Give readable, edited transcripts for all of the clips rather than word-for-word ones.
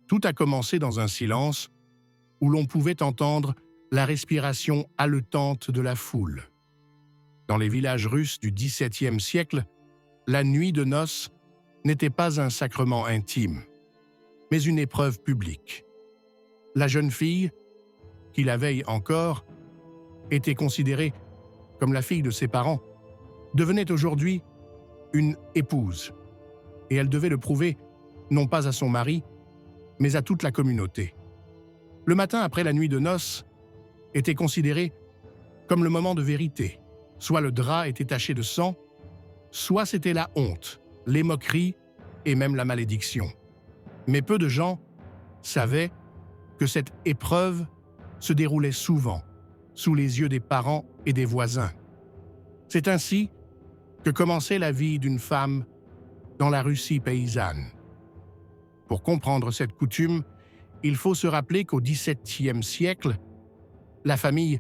Tout a commencé dans un silence où l'on pouvait entendre la respiration haletante de la foule. Dans les villages russes du XVIIe siècle, la nuit de noces n'était pas un sacrement intime, mais une épreuve publique. La jeune fille, qui la veille encore, était considérée comme la fille de ses parents, devenait aujourd'hui une épouse, et elle devait le prouver non pas à son mari, mais à toute la communauté. Le matin après la nuit de noces était considéré comme le moment de vérité. Soit le drap était taché de sang, soit c'était la honte, les moqueries et même la malédiction. Mais peu de gens savaient que cette épreuve se déroulait souvent sous les yeux des parents et des voisins. C'est ainsi que commençait la vie d'une femme dans la Russie paysanne. Pour comprendre cette coutume, il faut se rappeler qu'au XVIIe siècle, la famille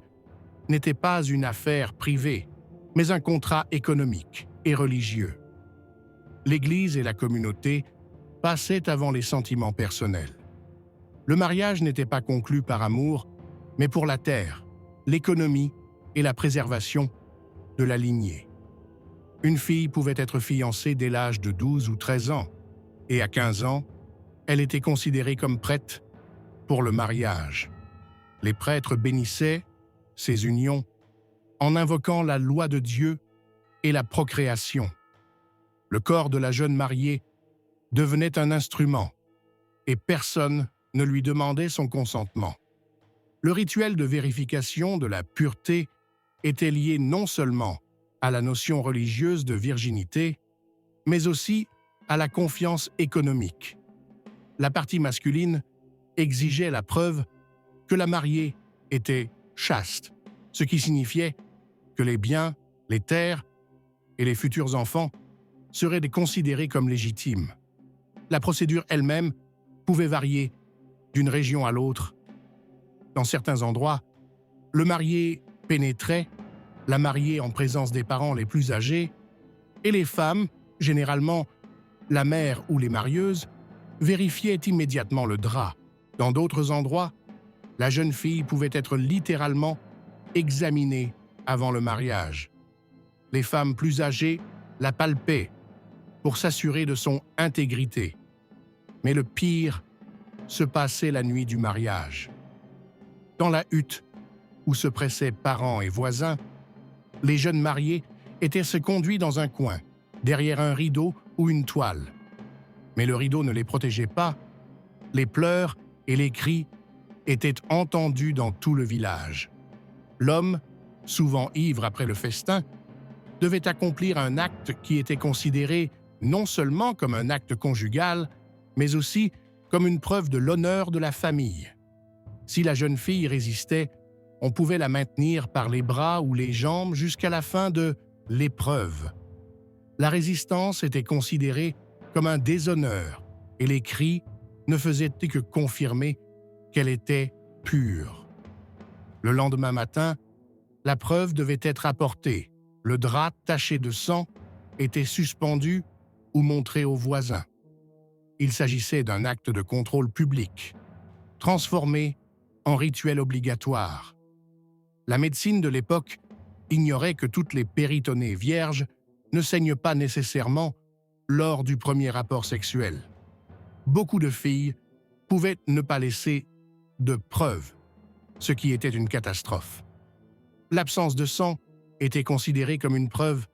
n'était pas une affaire privée, mais un contrat économique et religieux. L'Église et la communauté passaient avant les sentiments personnels. Le mariage n'était pas conclu par amour, mais pour la terre, l'économie et la préservation de la lignée. Une fille pouvait être fiancée dès l'âge de 12 ou 13 ans, et à 15 ans, elle était considérée comme prête pour le mariage. Les prêtres bénissaient ces unions en invoquant la loi de Dieu et la procréation. Le corps de la jeune mariée devenait un instrument et personne ne lui demandait son consentement. Le rituel de vérification de la pureté était lié non seulement à la notion religieuse de virginité, mais aussi à la confiance économique. La partie masculine exigeait la preuve que la mariée était chaste, ce qui signifiait que les biens, les terres et les futurs enfants seraient considérés comme légitimes. La procédure elle-même pouvait varier d'une région à l'autre. Dans certains endroits, le marié pénétrait la mariée en présence des parents les plus âgés et les femmes, généralement la mère ou les marieuses, vérifiaient immédiatement le drap. Dans d'autres endroits, la jeune fille pouvait être littéralement examinée avant le mariage. Les femmes plus âgées la palpaient pour s'assurer de son intégrité. Mais le pire se passait la nuit du mariage. Dans la hutte où se pressaient parents et voisins, les jeunes mariés étaient conduits dans un coin, derrière un rideau ou une toile. Mais le rideau ne les protégeait pas. Les pleurs et les cris étaient entendus dans tout le village. L'homme, souvent ivre après le festin, devait accomplir un acte qui était considéré non seulement comme un acte conjugal, mais aussi comme une preuve de l'honneur de la famille. Si la jeune fille résistait, on pouvait la maintenir par les bras ou les jambes jusqu'à la fin de l'épreuve. La résistance était considérée comme un déshonneur et les cris ne faisaient que confirmer qu'elle était pure. Le lendemain matin, la preuve devait être apportée. Le drap taché de sang était suspendu ou montré aux voisins. Il s'agissait d'un acte de contrôle public, transformé en rituel obligatoire. La médecine de l'époque ignorait que toutes les péritonées vierges ne saignent pas nécessairement lors du premier rapport sexuel. Beaucoup de filles pouvaient ne pas laisser de preuves, ce qui était une catastrophe. L'absence de sang était considérée comme une preuve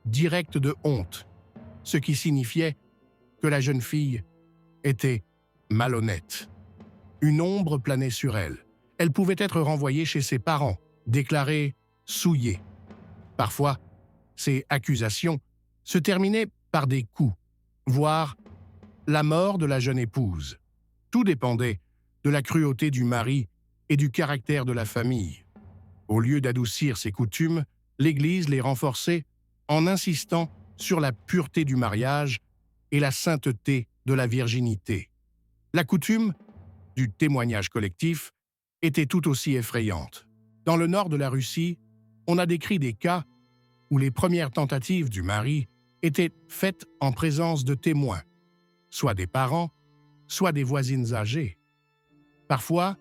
directe de honte, ce qui signifiait que la jeune fille était malhonnête. Une ombre planait sur elle. Elle pouvait être renvoyée chez ses parents, déclarée souillée. Parfois, ces accusations se terminaient par des coups, voire la mort de la jeune épouse. Tout dépendait de la cruauté du mari et du caractère de la famille. Au lieu d'adoucir ces coutumes, l'Église les renforçait en insistant sur la pureté du mariage et la sainteté de la virginité. La coutume du témoignage collectif était tout aussi effrayante. Dans le nord de la Russie, on a décrit des cas où les premières tentatives du mari étaient faites en présence de témoins, soit des parents, soit des voisines âgées. Parfois,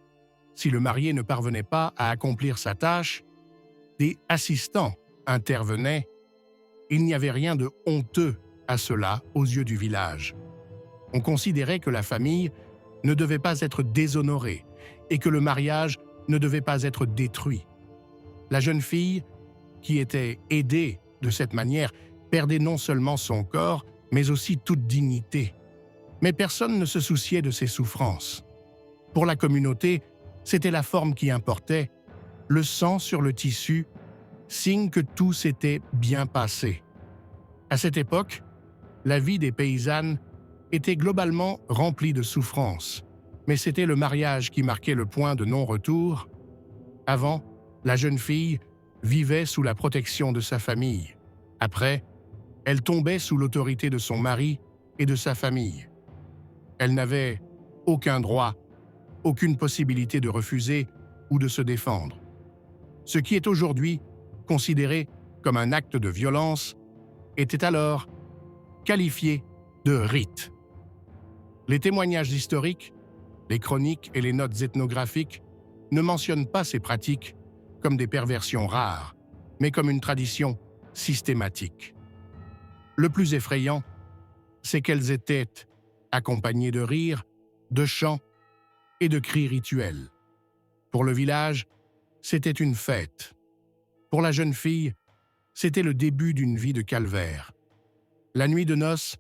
si le marié ne parvenait pas à accomplir sa tâche, des assistants intervenaient. Il n'y avait rien de honteux à cela aux yeux du village. On considérait que la famille ne devait pas être déshonorée et que le mariage ne devait pas être détruit. La jeune fille, qui était aidée de cette manière, perdait non seulement son corps, mais aussi toute dignité. Mais personne ne se souciait de ses souffrances. Pour la communauté, c'était la forme qui importait, le sang sur le tissu, signe que tout s'était bien passé. À cette époque, la vie des paysannes était globalement remplie de souffrances, mais c'était le mariage qui marquait le point de non-retour. Avant, la jeune fille vivait sous la protection de sa famille. Après, elle tombait sous l'autorité de son mari et de sa famille. Elle n'avait aucun droit, aucune possibilité de refuser ou de se défendre. Ce qui est aujourd'hui considéré comme un acte de violence était alors qualifié de rite. Les témoignages historiques, les chroniques et les notes ethnographiques ne mentionnent pas ces pratiques comme des perversions rares, mais comme une tradition systématique. Le plus effrayant, c'est qu'elles étaient accompagnées de rires, de chants et de cris rituels. Pour le village, c'était une fête. Pour la jeune fille, c'était le début d'une vie de calvaire. La nuit de noces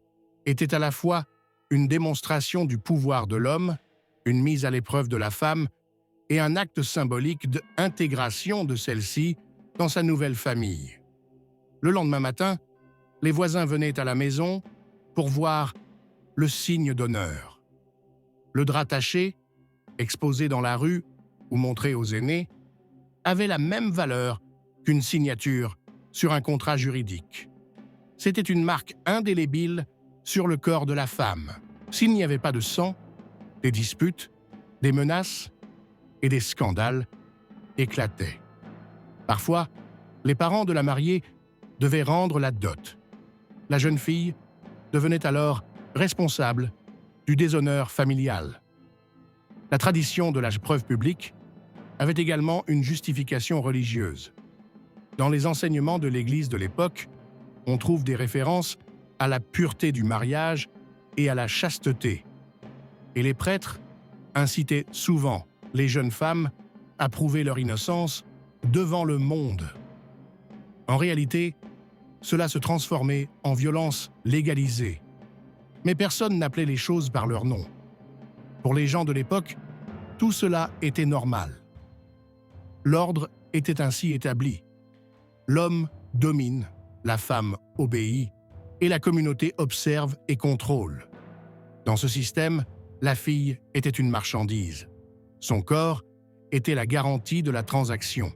était à la fois une démonstration du pouvoir de l'homme, une mise à l'épreuve de la femme et un acte symbolique d'intégration de celle-ci dans sa nouvelle famille. Le lendemain matin, les voisins venaient à la maison pour voir le signe d'honneur. Le drap taché, exposé dans la rue ou montré aux aînés, avait la même valeur qu'une signature sur un contrat juridique. C'était une marque indélébile sur le corps de la femme. S'il n'y avait pas de sang, des disputes, des menaces et des scandales éclataient. Parfois, les parents de la mariée devaient rendre la dot. La jeune fille devenait alors responsable du déshonneur familial. La tradition de la preuve publique avait également une justification religieuse. Dans les enseignements de l'Église de l'époque, on trouve des références à la pureté du mariage et à la chasteté. Et les prêtres incitaient souvent les jeunes femmes à prouver leur innocence devant le monde. En réalité, cela se transformait en violence légalisée. Mais personne n'appelait les choses par leur nom. Pour les gens de l'époque, tout cela était normal. L'ordre était ainsi établi. L'homme domine, la femme obéit, et la communauté observe et contrôle. Dans ce système, la fille était une marchandise. Son corps était la garantie de la transaction.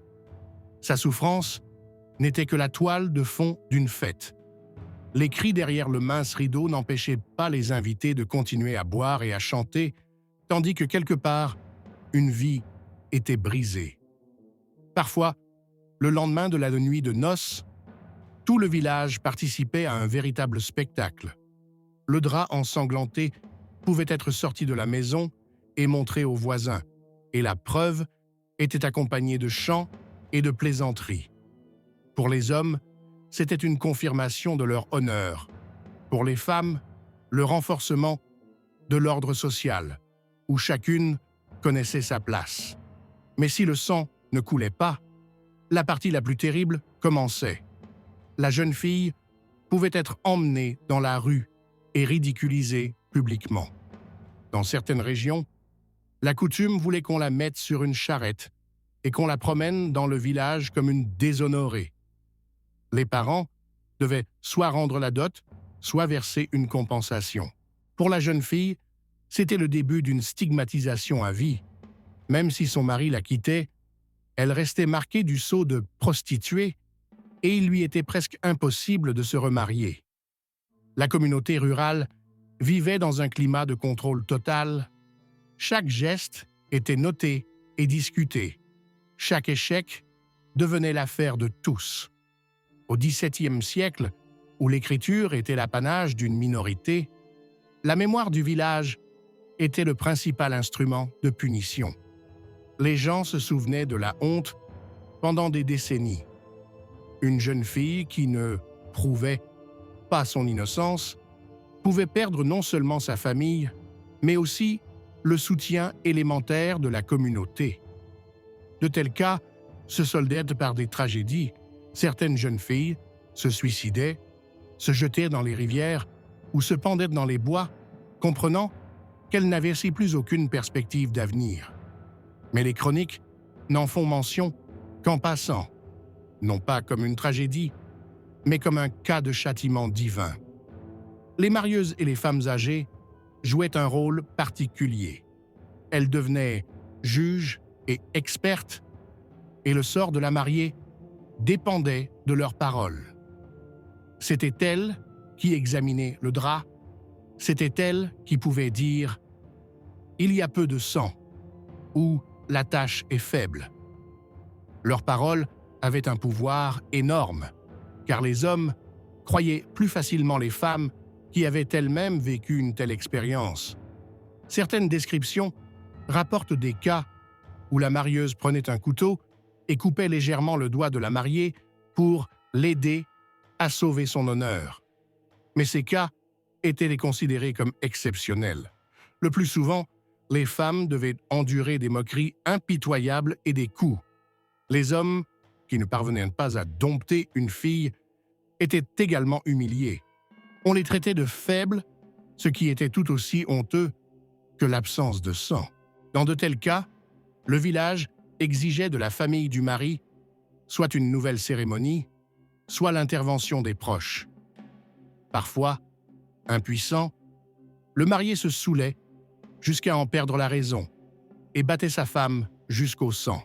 Sa souffrance n'était que la toile de fond d'une fête. Les cris derrière le mince rideau n'empêchaient pas les invités de continuer à boire et à chanter, tandis que quelque part, une vie était brisée. Parfois, le lendemain de la nuit de noces, tout le village participait à un véritable spectacle. Le drap ensanglanté pouvait être sorti de la maison et montré aux voisins, et la preuve était accompagnée de chants et de plaisanteries. Pour les hommes, c'était une confirmation de leur honneur. Pour les femmes, le renforcement de l'ordre social, où chacune connaissait sa place. Mais si le sang ne coulait pas, la partie la plus terrible commençait. La jeune fille pouvait être emmenée dans la rue et ridiculisée publiquement. Dans certaines régions, la coutume voulait qu'on la mette sur une charrette et qu'on la promène dans le village comme une déshonorée. Les parents devaient soit rendre la dot, soit verser une compensation. Pour la jeune fille, c'était le début d'une stigmatisation à vie. Même si son mari la quittait, elle restait marquée du sceau de prostituée et il lui était presque impossible de se remarier. La communauté rurale vivait dans un climat de contrôle total. Chaque geste était noté et discuté. Chaque échec devenait l'affaire de tous. Au XVIIe siècle, où l'écriture était l'apanage d'une minorité, la mémoire du village était le principal instrument de punition. Les gens se souvenaient de la honte pendant des décennies. Une jeune fille qui ne prouvait pas son innocence pouvait perdre non seulement sa famille, mais aussi le soutien élémentaire de la communauté. De tels cas se soldaient par des tragédies. Certaines jeunes filles se suicidaient, se jetaient dans les rivières ou se pendaient dans les bois, comprenant qu'elles n'avaient si plus aucune perspective d'avenir. Mais les chroniques n'en font mention qu'en passant, non pas comme une tragédie, mais comme un cas de châtiment divin. Les marieuses et les femmes âgées jouaient un rôle particulier. Elles devenaient juges et expertes, et le sort de la mariée dépendait de leurs paroles. C'était elles qui examinaient le drap, c'était elles qui pouvaient dire « il y a peu de sang » ou « la tâche est faible ». Leurs paroles avaient un pouvoir énorme, car les hommes croyaient plus facilement les femmes qui avaient elles-mêmes vécu une telle expérience. Certaines descriptions rapportent des cas où la marieuse prenait un couteau et coupait légèrement le doigt de la mariée pour l'aider à sauver son honneur. Mais ces cas étaient considérés comme exceptionnels. Le plus souvent, les femmes devaient endurer des moqueries impitoyables et des coups. Les hommes, qui ne parvenaient pas à dompter une fille, étaient également humiliés. On les traitait de faibles, ce qui était tout aussi honteux que l'absence de sang. Dans de tels cas, le village exigeait de la famille du mari soit une nouvelle cérémonie, soit l'intervention des proches. Parfois, impuissant, le marié se saoulait jusqu'à en perdre la raison et battait sa femme jusqu'au sang.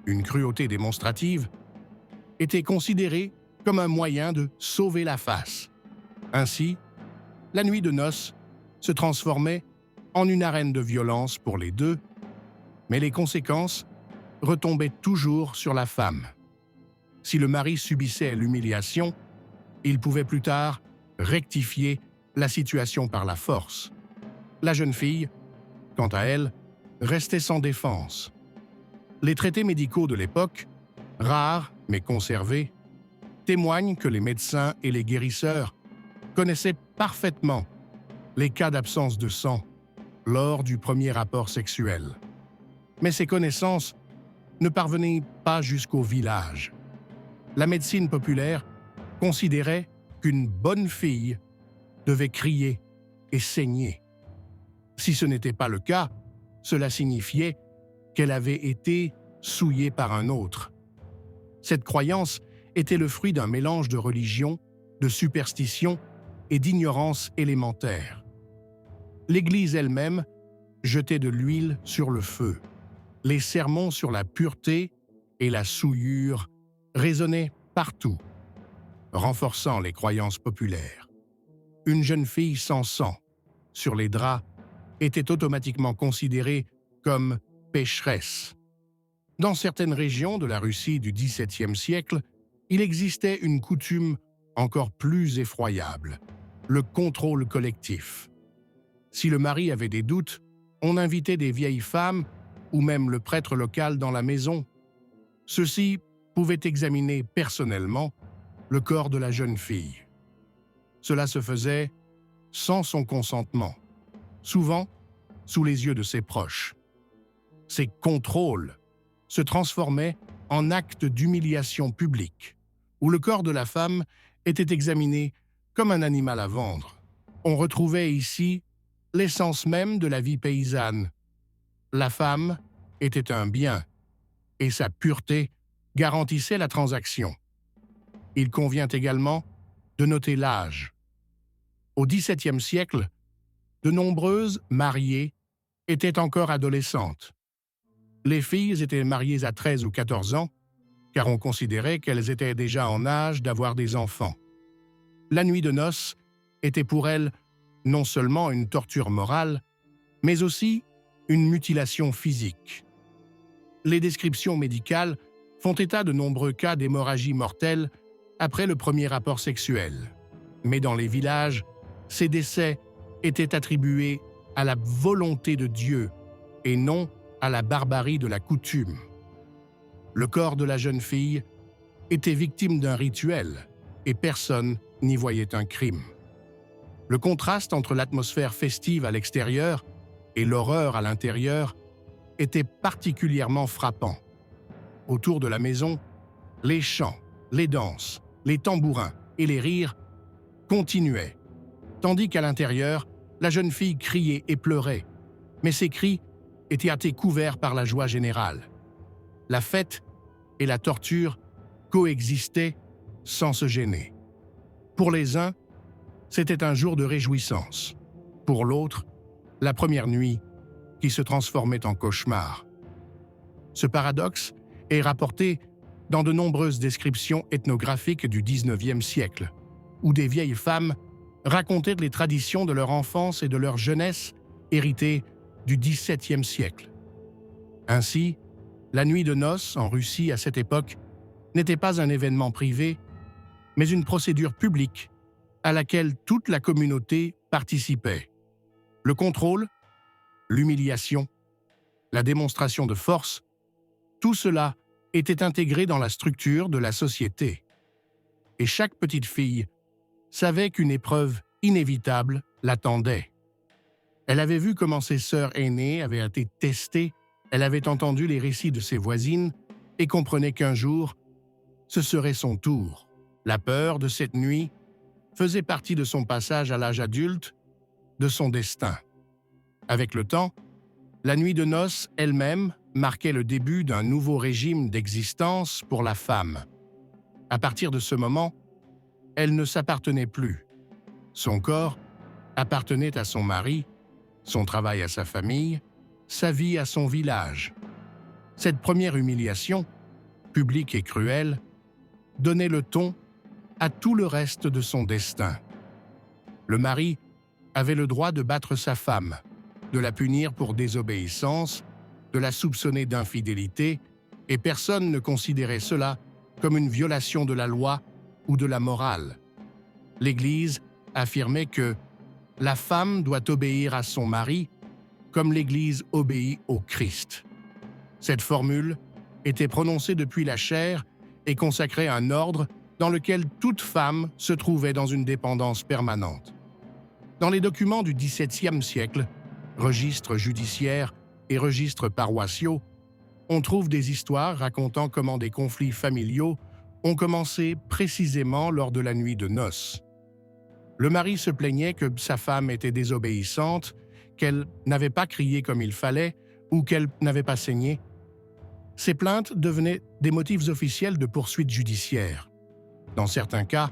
Une cruauté démonstrative était considérée comme un moyen de sauver la face. Ainsi, la nuit de noces se transformait en une arène de violence pour les deux, mais les conséquences retombaient toujours sur la femme. Si le mari subissait l'humiliation, il pouvait plus tard rectifier la situation par la force. La jeune fille, quant à elle, restait sans défense. Les traités médicaux de l'époque, rares mais conservés, témoignent que les médecins et les guérisseurs connaissaient parfaitement les cas d'absence de sang lors du premier rapport sexuel. Mais ces connaissances ne parvenaient pas jusqu'au village. La médecine populaire considérait qu'une bonne fille devait crier et saigner. Si ce n'était pas le cas, cela signifiait qu'elle avait été souillée par un autre. Cette croyance était le fruit d'un mélange de religion, de superstition et d'ignorance élémentaire. L'Église elle-même jetait de l'huile sur le feu. Les sermons sur la pureté et la souillure résonnaient partout, renforçant les croyances populaires. Une jeune fille sans sang sur les draps était automatiquement considérée comme pécheresse. Dans certaines régions de la Russie du XVIIe siècle, il existait une coutume encore plus effroyable, le contrôle collectif. Si le mari avait des doutes, on invitait des vieilles femmes ou même le prêtre local dans la maison. Ceux-ci pouvaient examiner personnellement le corps de la jeune fille. Cela se faisait sans son consentement, souvent sous les yeux de ses proches. Ces contrôles se transformaient en actes d'humiliation publique, où le corps de la femme était examiné comme un animal à vendre. On retrouvait ici l'essence même de la vie paysanne. La femme était un bien, et sa pureté garantissait la transaction. Il convient également de noter l'âge. Au XVIIe siècle, de nombreuses mariées étaient encore adolescentes. Les filles étaient mariées à 13 ou 14 ans, car on considérait qu'elles étaient déjà en âge d'avoir des enfants. La nuit de noces était pour elles non seulement une torture morale, mais aussi une mutilation physique. Les descriptions médicales font état de nombreux cas d'hémorragie mortelle après le premier rapport sexuel. Mais dans les villages, ces décès étaient attribués à la volonté de Dieu et non à la barbarie de la coutume. Le corps de la jeune fille était victime d'un rituel et personne n'y voyait un crime. Le contraste entre l'atmosphère festive à l'extérieur et l'horreur à l'intérieur était particulièrement frappant. Autour de la maison, les chants, les danses, les tambourins et les rires continuaient, tandis qu'à l'intérieur, la jeune fille criait et pleurait, mais ses cris étaient couverts par la joie générale. La fête et la torture coexistaient sans se gêner. Pour les uns, c'était un jour de réjouissance. Pour l'autre, la première nuit qui se transformait en cauchemar. Ce paradoxe est rapporté dans de nombreuses descriptions ethnographiques du XIXe siècle, où des vieilles femmes racontaient les traditions de leur enfance et de leur jeunesse héritées du XVIIe siècle. Ainsi, la nuit de noces en Russie à cette époque n'était pas un événement privé, mais une procédure publique à laquelle toute la communauté participait. Le contrôle, l'humiliation, la démonstration de force, tout cela était intégré dans la structure de la société. Et chaque petite fille savait qu'une épreuve inévitable l'attendait. Elle avait vu comment ses sœurs aînées avaient été testées, elle avait entendu les récits de ses voisines et comprenait qu'un jour, ce serait son tour. La peur de cette nuit faisait partie de son passage à l'âge adulte, de son destin. Avec le temps, la nuit de noces elle-même marquait le début d'un nouveau régime d'existence pour la femme. À partir de ce moment, elle ne s'appartenait plus. Son corps appartenait à son mari, son travail à sa famille, sa vie à son village. Cette première humiliation, publique et cruelle, donnait le ton à tout le reste de son destin. Le mari avait le droit de battre sa femme, de la punir pour désobéissance, de la soupçonner d'infidélité, et personne ne considérait cela comme une violation de la loi ou de la morale. L'Église affirmait que la femme doit obéir à son mari comme l'Église obéit au Christ. Cette formule était prononcée depuis la chair et consacrait un ordre dans lequel toute femme se trouvait dans une dépendance permanente. Dans les documents du XVIIe siècle, registres judiciaires et registres paroissiaux, on trouve des histoires racontant comment des conflits familiaux ont commencé précisément lors de la nuit de noces. Le mari se plaignait que sa femme était désobéissante, qu'elle n'avait pas crié comme il fallait ou qu'elle n'avait pas saigné. Ces plaintes devenaient des motifs officiels de poursuites judiciaires. Dans certains cas,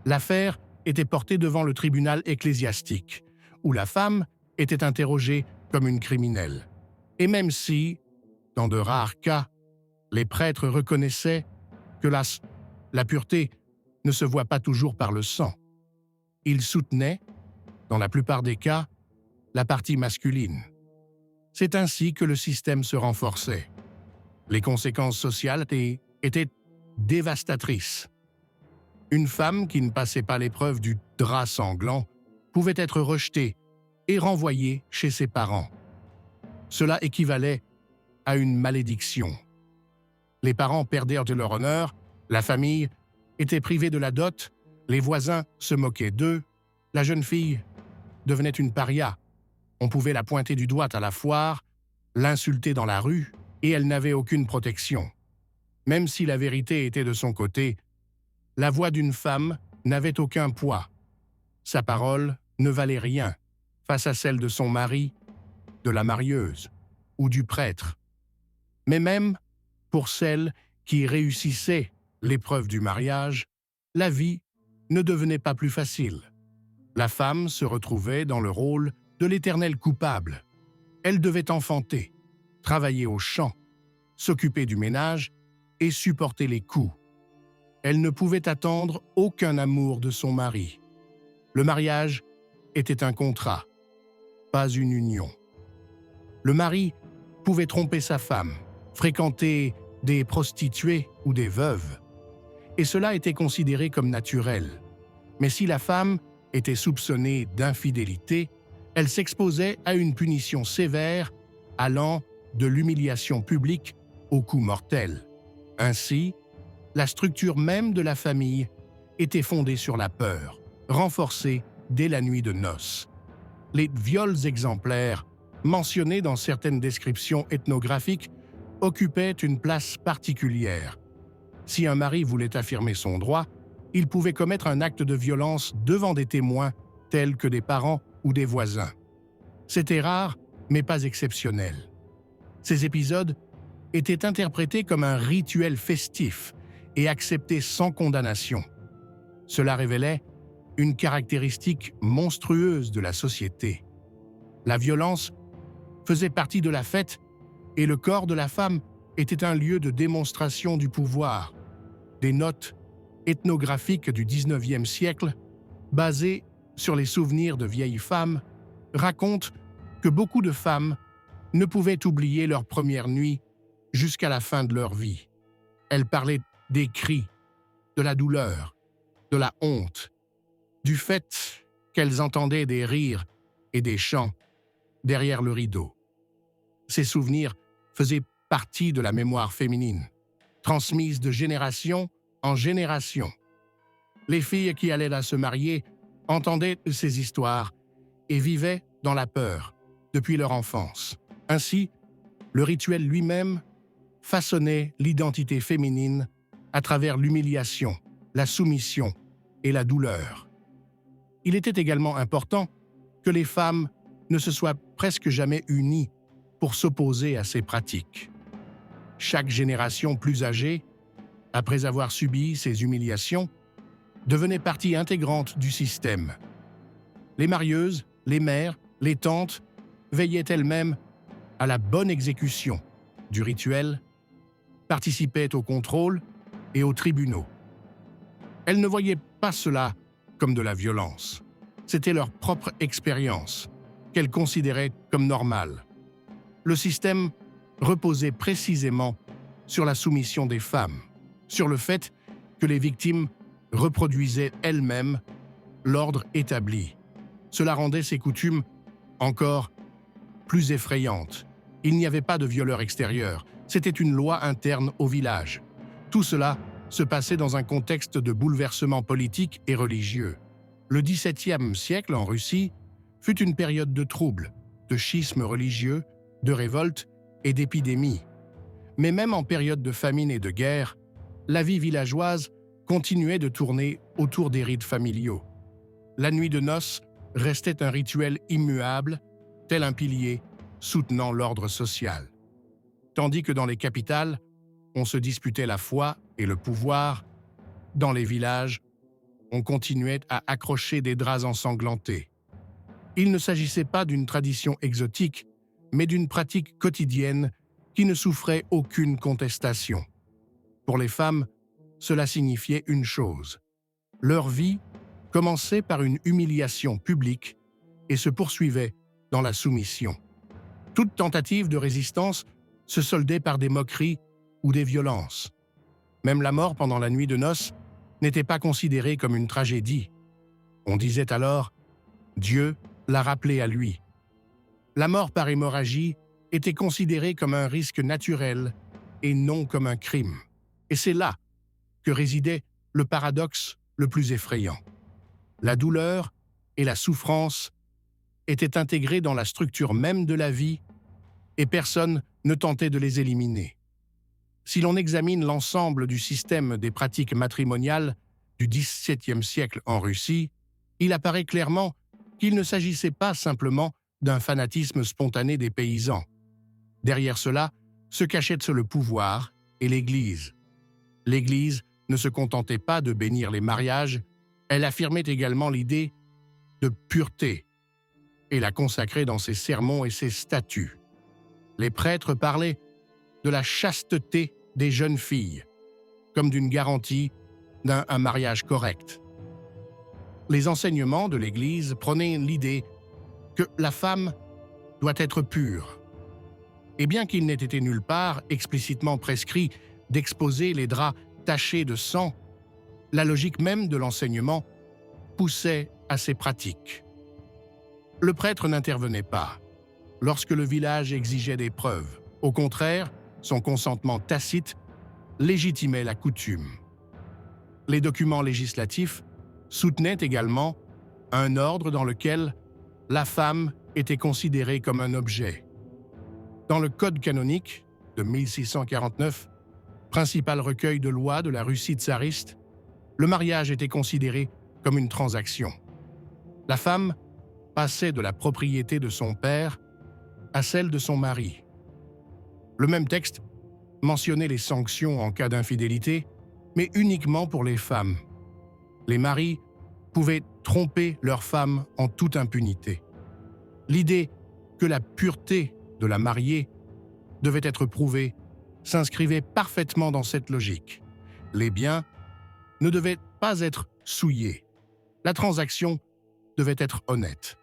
l'affaire était portée devant le tribunal ecclésiastique, où la femme était interrogée comme une criminelle. Et même si, dans de rares cas, les prêtres reconnaissaient que la pureté ne se voit pas toujours par le sang, ils soutenaient, dans la plupart des cas, la partie masculine. C'est ainsi que le système se renforçait. Les conséquences sociales étaient dévastatrices. Une femme qui ne passait pas l'épreuve du drap sanglant pouvait être rejetée et renvoyée chez ses parents. Cela équivalait à une malédiction. Les parents perdaient de leur honneur, la famille était privée de la dot, les voisins se moquaient d'eux, la jeune fille devenait une paria. On pouvait la pointer du doigt à la foire, l'insulter dans la rue, et elle n'avait aucune protection. Même si la vérité était de son côté, la voix d'une femme n'avait aucun poids. Sa parole ne valait rien face à celle de son mari, de la marieuse ou du prêtre. Mais même pour celle qui réussissait l'épreuve du mariage, la vie ne devenait pas plus facile. La femme se retrouvait dans le rôle de l'éternelle coupable. Elle devait enfanter, travailler au champ, s'occuper du ménage et supporter les coups. Elle ne pouvait attendre aucun amour de son mari. Le mariage était un contrat, pas une union. Le mari pouvait tromper sa femme, fréquenter des prostituées ou des veuves, et cela était considéré comme naturel. Mais si la femme était soupçonnée d'infidélité, Elle s'exposait à une punition sévère allant de l'humiliation publique au coup mortel. Ainsi, la structure même de la famille était fondée sur la peur, renforcée dès la nuit de noces. Les viols exemplaires, mentionnés dans certaines descriptions ethnographiques, occupaient une place particulière. Si un mari voulait affirmer son droit, il pouvait commettre un acte de violence devant des témoins tels que des parents ou des voisins. C'était rare, mais pas exceptionnel. Ces épisodes étaient interprétés comme un rituel festif et acceptés sans condamnation. Cela révélait une caractéristique monstrueuse de la société. La violence faisait partie de la fête et le corps de la femme était un lieu de démonstration du pouvoir. Des notes ethnographiques du XIXe siècle, basées sur les souvenirs de vieilles femmes, racontent que beaucoup de femmes ne pouvaient oublier leur première nuit jusqu'à la fin de leur vie. Elles parlaient des cris, de la douleur, de la honte, du fait qu'elles entendaient des rires et des chants derrière le rideau. Ces souvenirs faisaient partie de la mémoire féminine, transmise de génération en génération. Les filles qui allaient à se marier entendaient ces histoires et vivaient dans la peur depuis leur enfance. Ainsi, le rituel lui-même façonnait l'identité féminine à travers l'humiliation, la soumission et la douleur. Il était également important que les femmes ne se soient presque jamais unies pour s'opposer à ces pratiques. Chaque génération plus âgée, après avoir subi ces humiliations, devenait partie intégrante du système. Les marieuses, les mères, les tantes veillaient elles-mêmes à la bonne exécution du rituel, participaient au contrôle et aux tribunaux. Elles ne voyaient pas cela comme de la violence. C'était leur propre expérience, qu'elles considéraient comme normale. Le système reposait précisément sur la soumission des femmes, sur le fait que les victimes reproduisaient elles-mêmes l'ordre établi. Cela rendait ces coutumes encore plus effrayantes. Il n'y avait pas de violeur extérieur, c'était une loi interne au village. Tout cela se passait dans un contexte de bouleversement politique et religieux. Le XVIIe siècle en Russie fut une période de troubles, de schismes religieux, de révoltes et d'épidémies. Mais même en période de famine et de guerre, la vie villageoise continuait de tourner autour des rites familiaux. La nuit de noces restait un rituel immuable, tel un pilier soutenant l'ordre social. Tandis que dans les capitales, on se disputait la foi et le pouvoir, dans les villages, on continuait à accrocher des draps ensanglantés. Il ne s'agissait pas d'une tradition exotique, mais d'une pratique quotidienne qui ne souffrait aucune contestation. Pour les femmes, cela signifiait une chose. Leur vie commençait par une humiliation publique et se poursuivait dans la soumission. Toute tentative de résistance se soldait par des moqueries ou des violences. Même la mort pendant la nuit de noces n'était pas considérée comme une tragédie. On disait alors « Dieu l'a rappelé à lui ». La mort par hémorragie était considérée comme un risque naturel et non comme un crime. Et c'est là que résidait le paradoxe le plus effrayant. La douleur et la souffrance étaient intégrées dans la structure même de la vie et personne ne tentait de les éliminer. Si l'on examine l'ensemble du système des pratiques matrimoniales du XVIIe siècle en Russie, il apparaît clairement qu'il ne s'agissait pas simplement d'un fanatisme spontané des paysans. Derrière cela se cachait le pouvoir et l'Église. L'Église ne se contentait pas de bénir les mariages, elle affirmait également l'idée de pureté et la consacrait dans ses sermons et ses statuts. Les prêtres parlaient de la chasteté des jeunes filles, comme d'une garantie d'un mariage correct. Les enseignements de l'Église prenaient l'idée que la femme doit être pure. Et bien qu'il n'ait été nulle part explicitement prescrit d'exposer les draps tachés de sang, la logique même de l'enseignement poussait à ces pratiques. Le prêtre n'intervenait pas lorsque le village exigeait des preuves. Au contraire, son consentement tacite légitimait la coutume. Les documents législatifs soutenaient également un ordre dans lequel la femme était considérée comme un objet. Dans le Code canonique de 1649, principal recueil de lois de la Russie tsariste, le mariage était considéré comme une transaction. La femme passait de la propriété de son père à celle de son mari. Le même texte mentionnait les sanctions en cas d'infidélité, mais uniquement pour les femmes. Les maris pouvaient tromper leurs femmes en toute impunité. L'idée que la pureté de la mariée devait être prouvée s'inscrivait parfaitement dans cette logique. Les biens ne devaient pas être souillés. La transaction devait être honnête.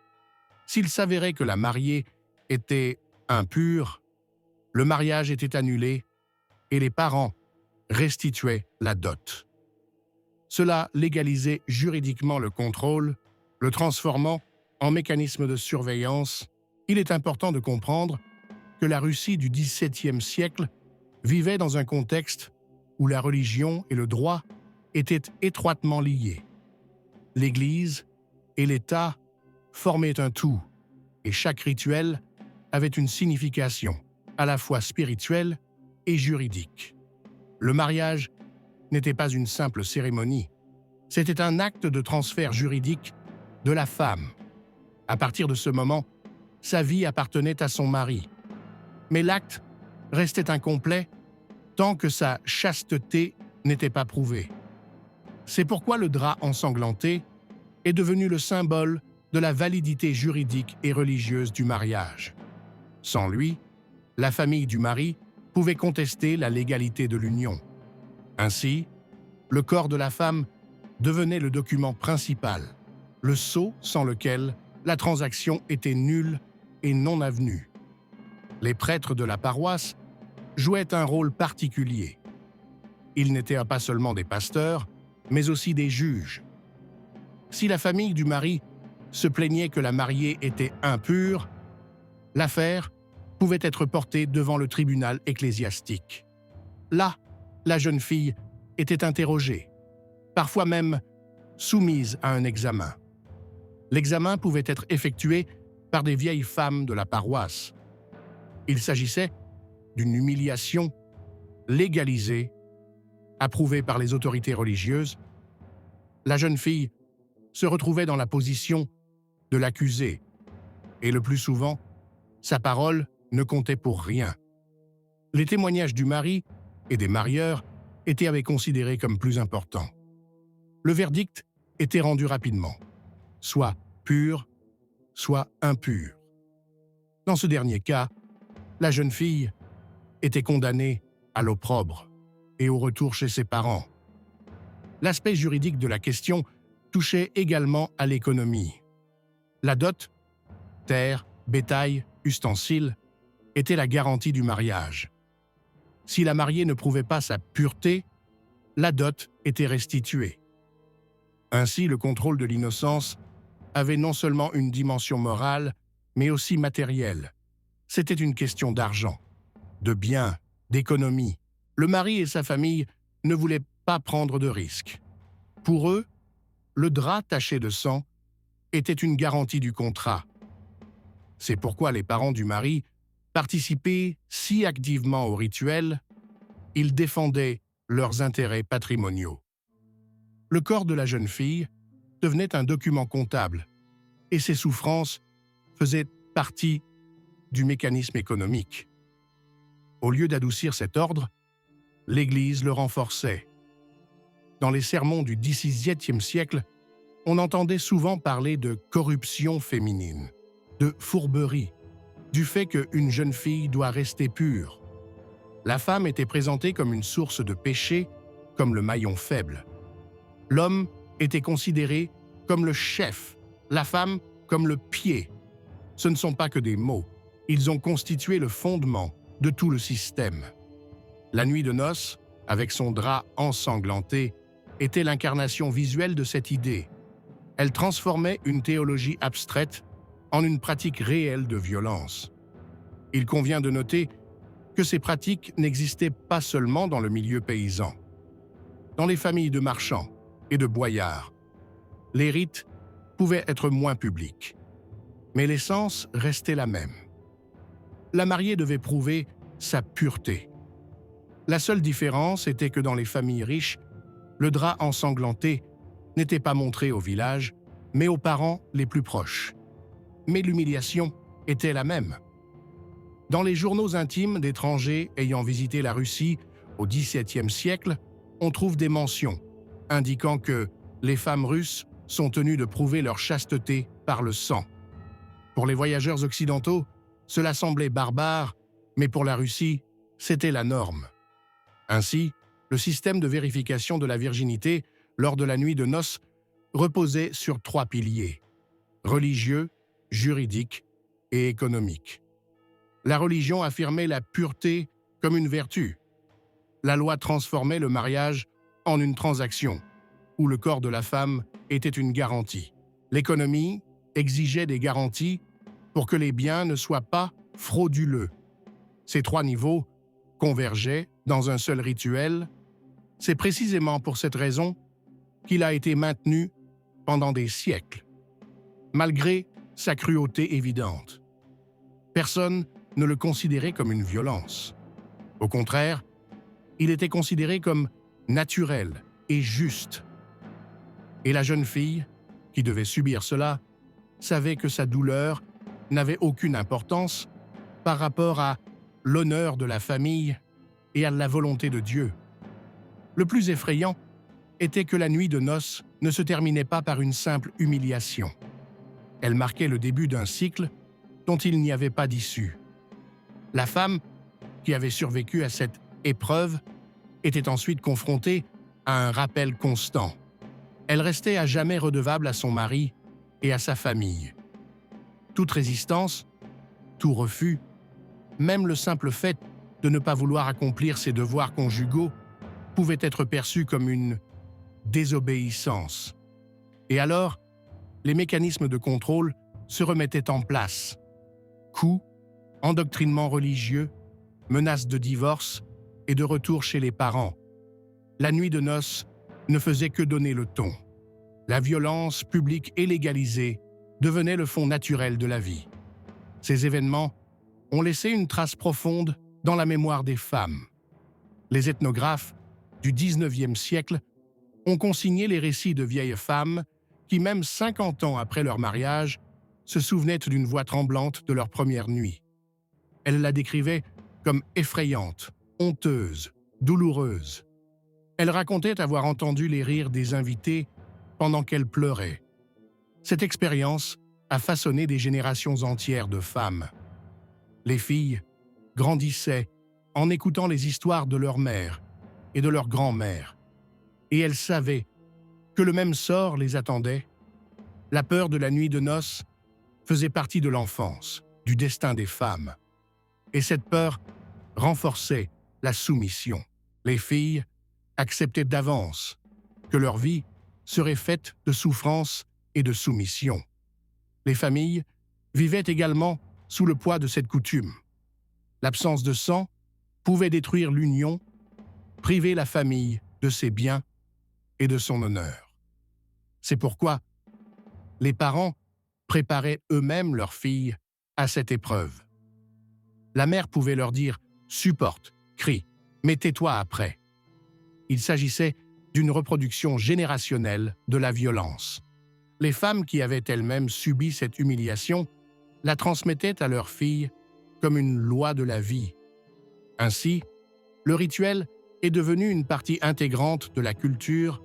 S'il s'avérait que la mariée était impure, le mariage était annulé et les parents restituaient la dot. Cela légalisait juridiquement le contrôle, le transformant en mécanisme de surveillance. Il est important de comprendre que la Russie du XVIIe siècle vivait dans un contexte où la religion et le droit étaient étroitement liés. L'Église et l'État formaient un tout, et chaque rituel avait une signification, à la fois spirituelle et juridique. Le mariage n'était pas une simple cérémonie, c'était un acte de transfert juridique de la femme. À partir de ce moment, sa vie appartenait à son mari. Mais l'acte restait incomplet tant que sa chasteté n'était pas prouvée. C'est pourquoi le drap ensanglanté est devenu le symbole de la validité juridique et religieuse du mariage. Sans lui, la famille du mari pouvait contester la légalité de l'union. Ainsi, le corps de la femme devenait le document principal, le sceau sans lequel la transaction était nulle et non avenue. Les prêtres de la paroisse jouaient un rôle particulier. Ils n'étaient pas seulement des pasteurs, mais aussi des juges. Si la famille du mari se plaignait que la mariée était impure, l'affaire pouvait être portée devant le tribunal ecclésiastique. Là, la jeune fille était interrogée, parfois même soumise à un examen. L'examen pouvait être effectué par des vieilles femmes de la paroisse. Il s'agissait d'une humiliation légalisée, approuvée par les autorités religieuses. La jeune fille se retrouvait dans la position de l'accusé, et le plus souvent, sa parole ne comptait pour rien. Les témoignages du mari et des marieurs étaient considérés comme plus importants. Le verdict était rendu rapidement, soit pur, soit impur. Dans ce dernier cas, la jeune fille était condamnée à l'opprobre et au retour chez ses parents. L'aspect juridique de la question touchait également à l'économie. La dot, terre, bétail, ustensiles, était la garantie du mariage. Si la mariée ne prouvait pas sa pureté, la dot était restituée. Ainsi, le contrôle de l'innocence avait non seulement une dimension morale, mais aussi matérielle. C'était une question d'argent, de biens, d'économie. Le mari et sa famille ne voulaient pas prendre de risques. Pour eux, le drap taché de sang était une garantie du contrat. C'est pourquoi les parents du mari participaient si activement au rituel, ils défendaient leurs intérêts patrimoniaux. Le corps de la jeune fille devenait un document comptable et ses souffrances faisaient partie du mécanisme économique. Au lieu d'adoucir cet ordre, l'Église le renforçait. Dans les sermons du XVIIe siècle, on entendait souvent parler de corruption féminine, de fourberie, du fait qu'une jeune fille doit rester pure. La femme était présentée comme une source de péché, comme le maillon faible. L'homme était considéré comme le chef, la femme comme le pied. Ce ne sont pas que des mots, ils ont constitué le fondement de tout le système. La nuit de noces, avec son drap ensanglanté, était l'incarnation visuelle de cette idée. Elle transformait une théologie abstraite en une pratique réelle de violence. Il convient de noter que ces pratiques n'existaient pas seulement dans le milieu paysan. Dans les familles de marchands et de boyards, les rites pouvaient être moins publics, mais l'essence restait la même. La mariée devait prouver sa pureté. La seule différence était que dans les familles riches, le drap ensanglanté n'était pas montré au village, mais aux parents les plus proches. Mais l'humiliation était la même. Dans les journaux intimes d'étrangers ayant visité la Russie au XVIIe siècle, on trouve des mentions indiquant que les femmes russes sont tenues de prouver leur chasteté par le sang. Pour les voyageurs occidentaux, cela semblait barbare, mais pour la Russie, c'était la norme. Ainsi, le système de vérification de la virginité lors de la nuit de noces reposait sur 3 piliers: religieux, juridique et économique. La religion affirmait la pureté comme une vertu. La loi transformait le mariage en une transaction, où le corps de la femme était une garantie. L'économie exigeait des garanties pour que les biens ne soient pas frauduleux. Ces 3 niveaux convergeaient dans un seul rituel. C'est précisément pour cette raison qu'il a été maintenu pendant des siècles, malgré sa cruauté évidente. Personne ne le considérait comme une violence. Au contraire, il était considéré comme naturel et juste. Et la jeune fille, qui devait subir cela, savait que sa douleur n'avait aucune importance par rapport à l'honneur de la famille et à la volonté de Dieu. Le plus effrayant était que la nuit de noces ne se terminait pas par une simple humiliation. Elle marquait le début d'un cycle dont il n'y avait pas d'issue. La femme, qui avait survécu à cette épreuve, était ensuite confrontée à un rappel constant. Elle restait à jamais redevable à son mari et à sa famille. Toute résistance, tout refus, même le simple fait de ne pas vouloir accomplir ses devoirs conjugaux, pouvait être perçu comme une désobéissance. Et alors, les mécanismes de contrôle se remettaient en place. Coups, endoctrinement religieux, menaces de divorce et de retour chez les parents. La nuit de noces ne faisait que donner le ton. La violence publique et légalisée devenait le fond naturel de la vie. Ces événements ont laissé une trace profonde dans la mémoire des femmes. Les ethnographes du XIXe siècle ont consigné les récits de vieilles femmes qui, même 50 ans après leur mariage, se souvenaient d'une voix tremblante de leur première nuit. Elles la décrivaient comme effrayante, honteuse, douloureuse. Elles racontaient avoir entendu les rires des invités pendant qu'elles pleuraient. Cette expérience a façonné des générations entières de femmes. Les filles grandissaient en écoutant les histoires de leur mère et de leur grand-mère, et elles savaient que le même sort les attendait. La peur de la nuit de noces faisait partie de l'enfance, du destin des femmes. Et cette peur renforçait la soumission. Les filles acceptaient d'avance que leur vie serait faite de souffrance et de soumission. Les familles vivaient également sous le poids de cette coutume. L'absence de sang pouvait détruire l'union, priver la famille de ses biens et de son honneur. C'est pourquoi les parents préparaient eux-mêmes leurs filles à cette épreuve. La mère pouvait leur dire « supporte, crie, mais tais-toi après ». Il s'agissait d'une reproduction générationnelle de la violence. Les femmes qui avaient elles-mêmes subi cette humiliation la transmettaient à leurs filles comme une loi de la vie. Ainsi, le rituel est devenu une partie intégrante de la culture,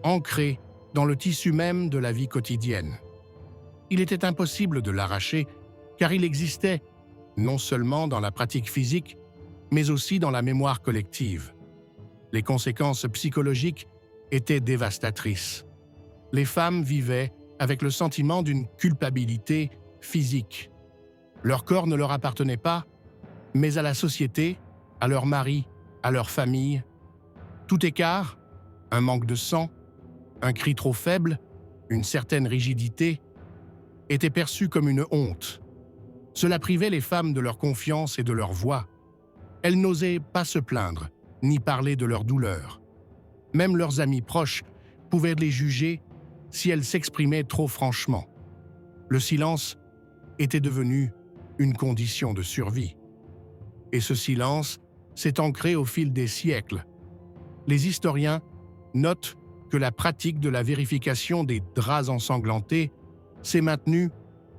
ancrée dans le tissu même de la vie quotidienne. Il était impossible de l'arracher, car il existait non seulement dans la pratique physique, mais aussi dans la mémoire collective. Les conséquences psychologiques étaient dévastatrices. Les femmes vivaient avec le sentiment d'une culpabilité physique. Leur corps ne leur appartenait pas, mais à la société, à leur mari, à leur famille. Tout écart, un manque de sang, un cri trop faible, une certaine rigidité, était perçue comme une honte. Cela privait les femmes de leur confiance et de leur voix. Elles n'osaient pas se plaindre, ni parler de leur douleur. Même leurs amis proches pouvaient les juger si elles s'exprimaient trop franchement. Le silence était devenu une condition de survie. Et ce silence s'est ancré au fil des siècles. Les historiens notent que la pratique de la vérification des draps ensanglantés s'est maintenue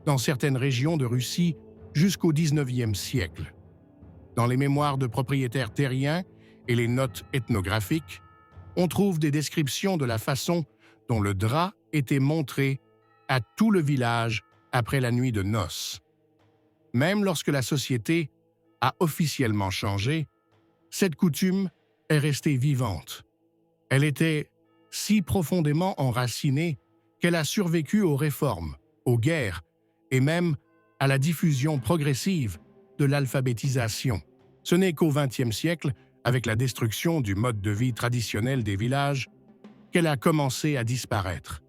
dans certaines régions de Russie jusqu'au XIXe siècle. Dans les mémoires de propriétaires terriens et les notes ethnographiques, on trouve des descriptions de la façon dont le drap était montré à tout le village après la nuit de noces. Même lorsque la société a officiellement changé, cette coutume est restée vivante. Elle était si profondément enracinée qu'elle a survécu aux réformes, aux guerres et même à la diffusion progressive de l'alphabétisation. Ce n'est qu'au XXe siècle, avec la destruction du mode de vie traditionnel des villages, qu'elle a commencé à disparaître.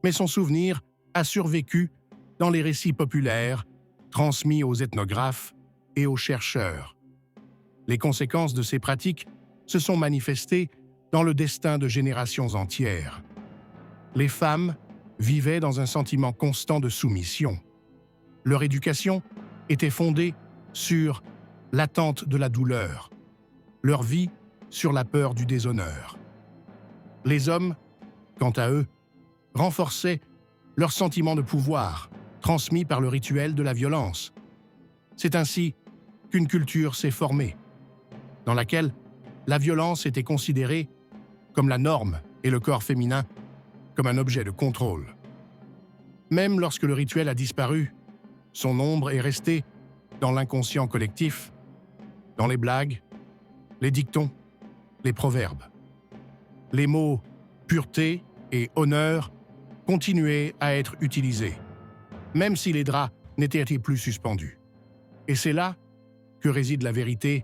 Mais son souvenir a survécu dans les récits populaires, transmis aux ethnographes et aux chercheurs. Les conséquences de ces pratiques se sont manifestées dans le destin de générations entières. Les femmes vivaient dans un sentiment constant de soumission. Leur éducation était fondée sur l'attente de la douleur, leur vie sur la peur du déshonneur. Les hommes, quant à eux, renforçaient leur sentiment de pouvoir, transmis par le rituel de la violence. C'est ainsi qu'une culture s'est formée, dans laquelle la violence était considérée comme la norme et le corps féminin comme un objet de contrôle. Même lorsque le rituel a disparu, son ombre est restée dans l'inconscient collectif, dans les blagues, les dictons, les proverbes. Les mots « pureté » et « honneur » continuaient à être utilisés, même si les draps n'étaient plus suspendus. Et c'est là que réside la vérité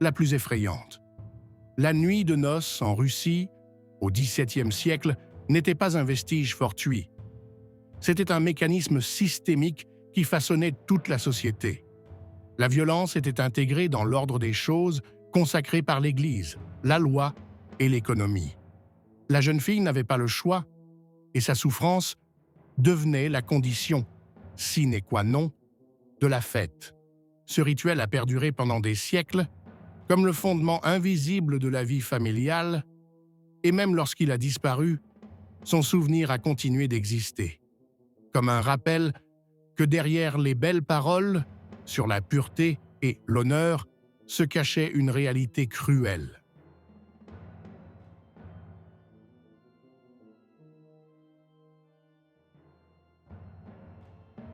la plus effrayante. La nuit de noces en Russie, au XVIIe siècle, n'était pas un vestige fortuit. C'était un mécanisme systémique qui façonnait toute la société. La violence était intégrée dans l'ordre des choses consacré par l'Église, la loi et l'économie. La jeune fille n'avait pas le choix, et sa souffrance devenait la condition sine qua non de la fête. Ce rituel a perduré pendant des siècles, comme le fondement invisible de la vie familiale, et même lorsqu'il a disparu, son souvenir a continué d'exister, comme un rappel que derrière les belles paroles sur la pureté et l'honneur se cachait une réalité cruelle.